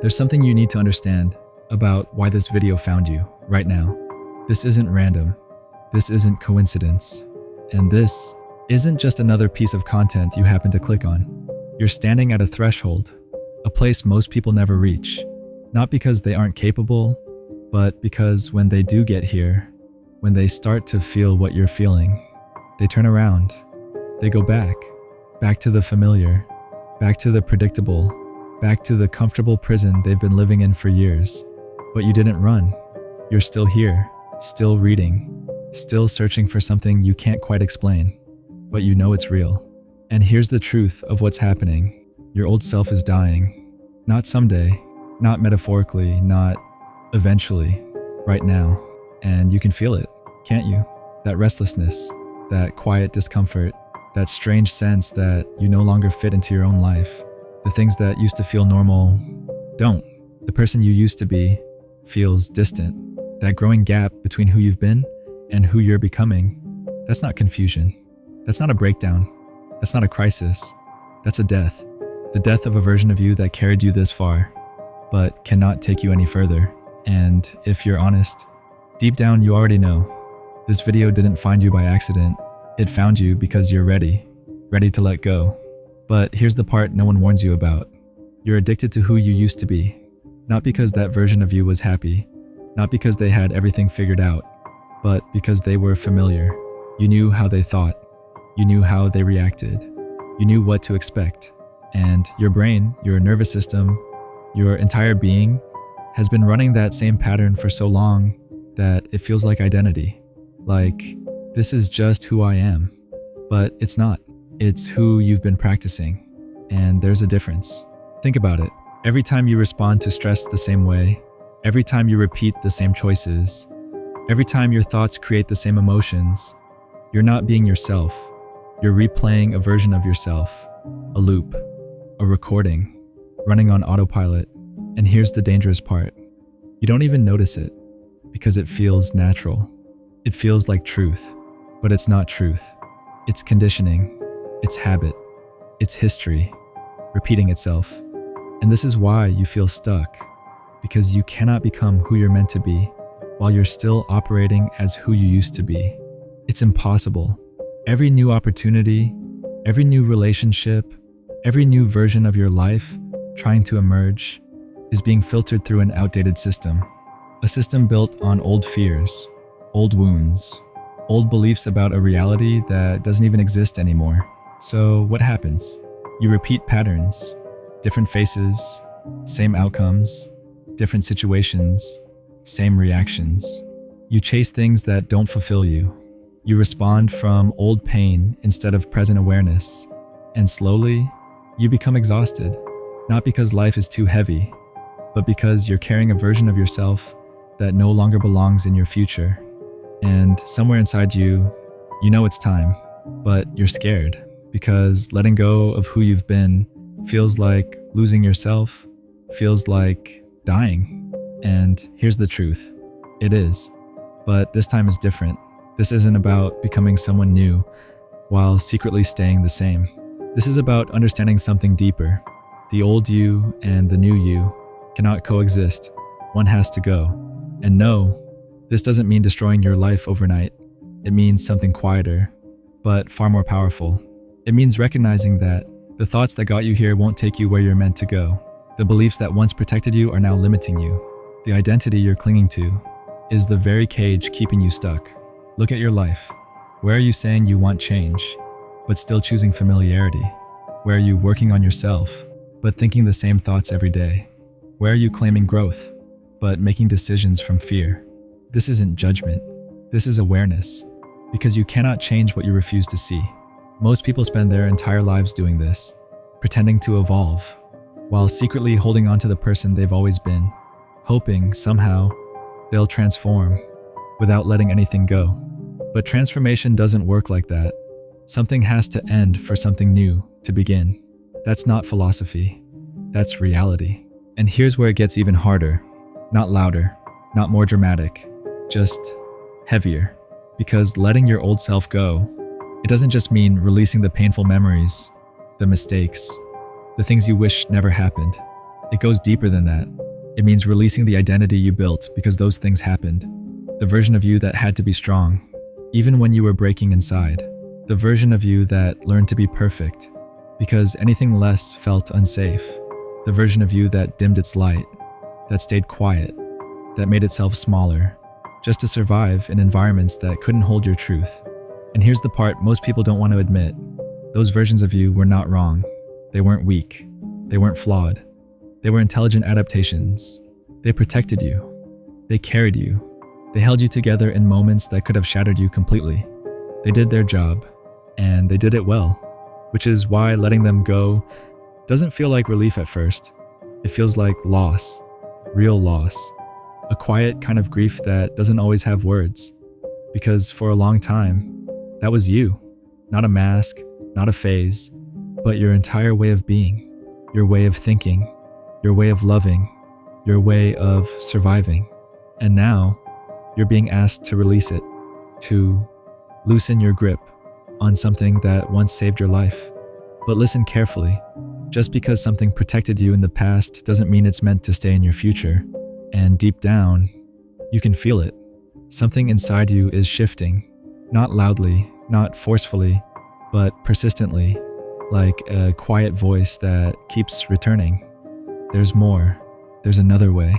There's something you need to understand about why this video found you right now. This isn't random. This isn't coincidence. And this isn't just another piece of content you happen to click on. You're standing at a threshold, a place most people never reach. Not because they aren't capable, but because when they do get here, when they start to feel what you're feeling, they turn around. They go back to the familiar, back to the predictable, back to the comfortable prison they've been living in for years. But you didn't run. You're still here, still reading, still searching for something you can't quite explain, but you know it's real. And here's the truth of what's happening. Your old self is dying. Not someday, not metaphorically, not eventually, right now. And you can feel it, can't you? That restlessness, that quiet discomfort, that strange sense that you no longer fit into your own life. The things that used to feel normal don't. The person you used to be feels distant. That growing gap between who you've been and who you're becoming, that's not confusion. That's not a breakdown. That's not a crisis. That's a death. The death of a version of you that carried you this far, but cannot take you any further. And if you're honest, deep down you already know. This video didn't find you by accident. It found you because you're ready to let go. But here's the part no one warns you about. You're addicted to who you used to be. Not because that version of you was happy, not because they had everything figured out, but because they were familiar. You knew how they thought. You knew how they reacted. You knew what to expect. And your brain, your nervous system, your entire being has been running that same pattern for so long that it feels like identity. Like, this is just who I am. But it's not. It's who you've been practicing. And there's a difference. Think about it. Every time you respond to stress the same way, every time you repeat the same choices, every time your thoughts create the same emotions, you're not being yourself. You're replaying a version of yourself, a loop, a recording, running on autopilot. And here's the dangerous part. You don't even notice it because it feels natural. It feels like truth, but it's not truth. It's conditioning, it's habit, it's history, repeating itself. And this is why you feel stuck, because you cannot become who you're meant to be while you're still operating as who you used to be. It's impossible. Every new opportunity, every new relationship, every new version of your life trying to emerge is being filtered through an outdated system. A system built on old fears, old wounds, old beliefs about a reality that doesn't even exist anymore. So what happens? You repeat patterns, different faces, same outcomes, different situations, same reactions. You chase things that don't fulfill you. You respond from old pain instead of present awareness. And slowly, you become exhausted. Not because life is too heavy, but because you're carrying a version of yourself that no longer belongs in your future. And somewhere inside you, you know it's time, but you're scared because letting go of who you've been feels like losing yourself, feels like dying. And here's the truth. It is. But this time is different. This isn't about becoming someone new while secretly staying the same. This is about understanding something deeper. The old you and the new you cannot coexist. One has to go. And no, this doesn't mean destroying your life overnight. It means something quieter, but far more powerful. It means recognizing that the thoughts that got you here won't take you where you're meant to go. The beliefs that once protected you are now limiting you. The identity you're clinging to is the very cage keeping you stuck. Look at your life. Where are you saying you want change, but still choosing familiarity? Where are you working on yourself, but thinking the same thoughts every day? Where are you claiming growth, but making decisions from fear? This isn't judgment. This is awareness, because you cannot change what you refuse to see. Most people spend their entire lives doing this, pretending to evolve, while secretly holding on to the person they've always been, hoping somehow they'll transform without letting anything go. But transformation doesn't work like that. Something has to end for something new to begin. That's not philosophy. That's reality. And here's where it gets even harder. Not louder, not more dramatic, just heavier. Because letting your old self go, it doesn't just mean releasing the painful memories, the mistakes, the things you wish never happened. It goes deeper than that. It means releasing the identity you built because those things happened. The version of you that had to be strong, even when you were breaking inside. The version of you that learned to be perfect because anything less felt unsafe. The version of you that dimmed its light, that stayed quiet, that made itself smaller, just to survive in environments that couldn't hold your truth. And here's the part most people don't want to admit. Those versions of you were not wrong. They weren't weak. They weren't flawed. They were intelligent adaptations. They protected you. They carried you. They held you together in moments that could have shattered you completely. They did their job, and they did it well, which is why letting them go doesn't feel like relief at first. It feels like loss, real loss, a quiet kind of grief that doesn't always have words. Because for a long time, that was you, not a mask, not a phase, but your entire way of being, your way of thinking, your way of loving, your way of surviving. And now, you're being asked to release it, to loosen your grip on something that once saved your life. But listen carefully. Just because something protected you in the past doesn't mean it's meant to stay in your future. And deep down, you can feel it. Something inside you is shifting, not loudly, not forcefully, but persistently, like a quiet voice that keeps returning. There's more. There's another way.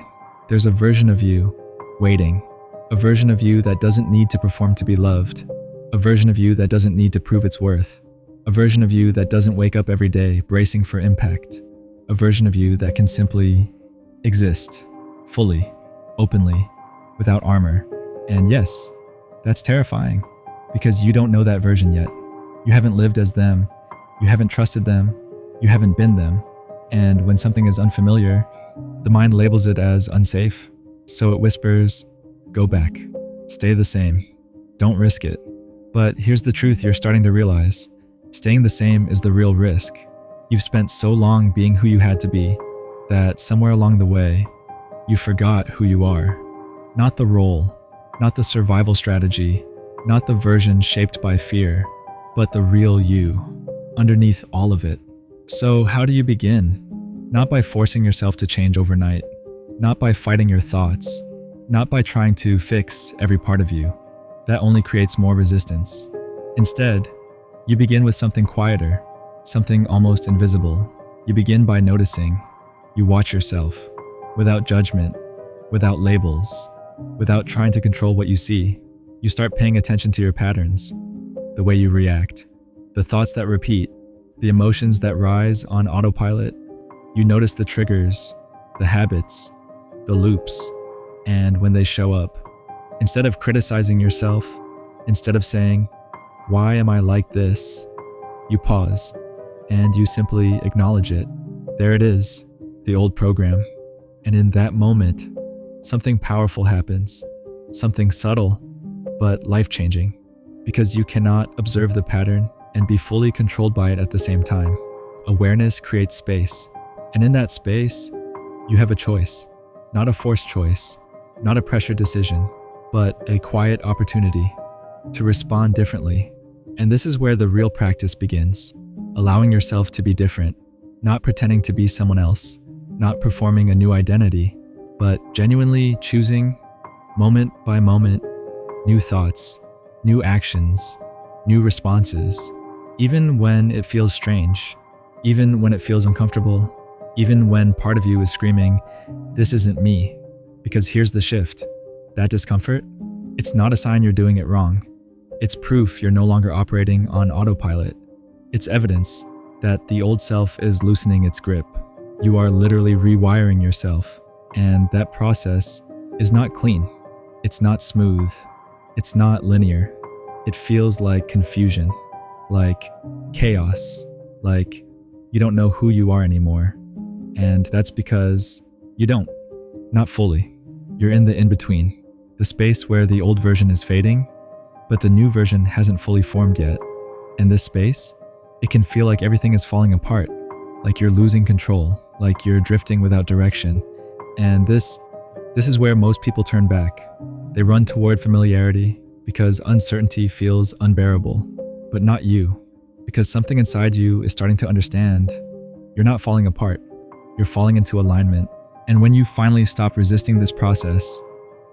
There's a version of you waiting. A version of you that doesn't need to perform to be loved. A version of you that doesn't need to prove its worth. A version of you that doesn't wake up every day bracing for impact. A version of you that can simply exist, fully, openly, without armor. And yes, that's terrifying, because you don't know that version yet. You haven't lived as them. You haven't trusted them. You haven't been them. And when something is unfamiliar, the mind labels it as unsafe. So it whispers, go back, stay the same, don't risk it. But here's the truth you're starting to realize. Staying the same is the real risk. You've spent so long being who you had to be that somewhere along the way, you forgot who you are. Not the role, not the survival strategy, not the version shaped by fear, but the real you, underneath all of it. So how do you begin? Not by forcing yourself to change overnight, not by fighting your thoughts, not by trying to fix every part of you. That only creates more resistance. Instead, you begin with something quieter, something almost invisible. You begin by noticing. You watch yourself, without judgment, without labels, without trying to control what you see. You start paying attention to your patterns, the way you react, the thoughts that repeat, the emotions that rise on autopilot. You notice the triggers, the habits, the loops, and when they show up, instead of criticizing yourself, instead of saying, why am I like this? You pause, and you simply acknowledge it. There it is, the old program. And in that moment, something powerful happens, something subtle, but life-changing, because you cannot observe the pattern and be fully controlled by it at the same time. Awareness creates space, and in that space, you have a choice, not a forced choice, not a pressured decision, but a quiet opportunity to respond differently. And this is where the real practice begins, allowing yourself to be different, not pretending to be someone else, not performing a new identity, but genuinely choosing, moment by moment, new thoughts, new actions, new responses, even when it feels strange, even when it feels uncomfortable, even when part of you is screaming, this isn't me. Because here's the shift. That discomfort, it's not a sign you're doing it wrong. It's proof you're no longer operating on autopilot. It's evidence that the old self is loosening its grip. You are literally rewiring yourself, and that process is not clean. It's not smooth. It's not linear. It feels like confusion, like chaos, like you don't know who you are anymore. And that's because you don't. Not fully. You're in the in-between, the space where the old version is fading, but the new version hasn't fully formed yet. In this space, it can feel like everything is falling apart, like you're losing control, like you're drifting without direction. And this is where most people turn back. They run toward familiarity because uncertainty feels unbearable, but not you, because something inside you is starting to understand you're not falling apart. You're falling into alignment. And when you finally stop resisting this process,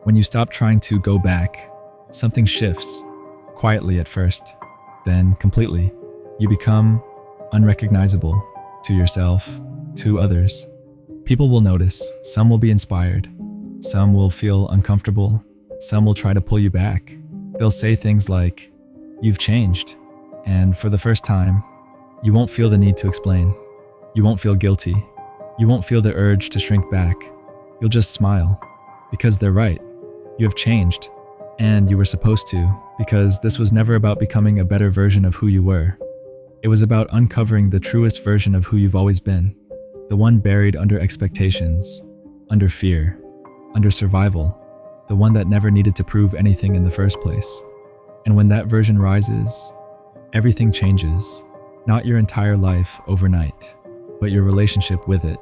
when you stop trying to go back, something shifts, quietly at first, then completely. You become unrecognizable to yourself, to others. People will notice, some will be inspired, some will feel uncomfortable, some will try to pull you back. They'll say things like, "You've changed." And for the first time, you won't feel the need to explain. You won't feel guilty. You won't feel the urge to shrink back. You'll just smile, because they're right. You have changed, and you were supposed to, because this was never about becoming a better version of who you were. It was about uncovering the truest version of who you've always been, the one buried under expectations, under fear, under survival, the one that never needed to prove anything in the first place. And when that version rises, everything changes, not your entire life overnight, but your relationship with it.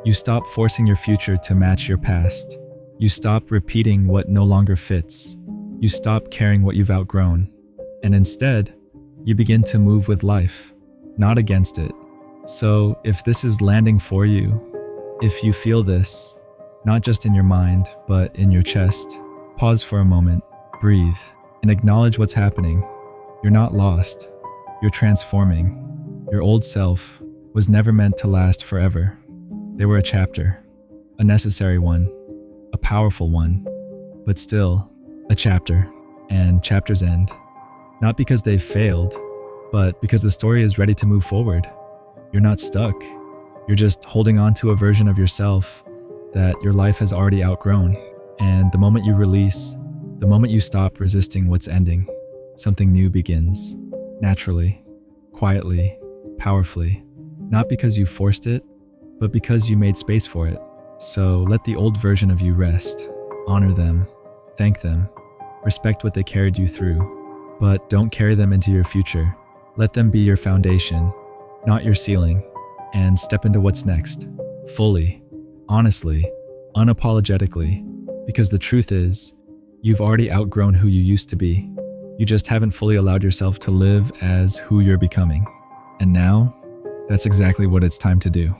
You stop forcing your future to match your past. You stop repeating what no longer fits. You stop carrying what you've outgrown. And instead, you begin to move with life, not against it. So if this is landing for you, if you feel this, not just in your mind, but in your chest, pause for a moment, breathe, and acknowledge what's happening. You're not lost. You're transforming. Your old self was never meant to last forever. They were a chapter, a necessary one, a powerful one, but still a chapter. And chapters end, not because they've failed, but because the story is ready to move forward. You're not stuck. You're just holding on to a version of yourself that your life has already outgrown. And the moment you release, the moment you stop resisting what's ending, something new begins, naturally, quietly, powerfully, not because you forced it, but because you made space for it. So let the old version of you rest, honor them, thank them, respect what they carried you through, but don't carry them into your future. Let them be your foundation, not your ceiling, and step into what's next, fully, honestly, unapologetically, because the truth is, you've already outgrown who you used to be. You just haven't fully allowed yourself to live as who you're becoming. And now, that's exactly what it's time to do.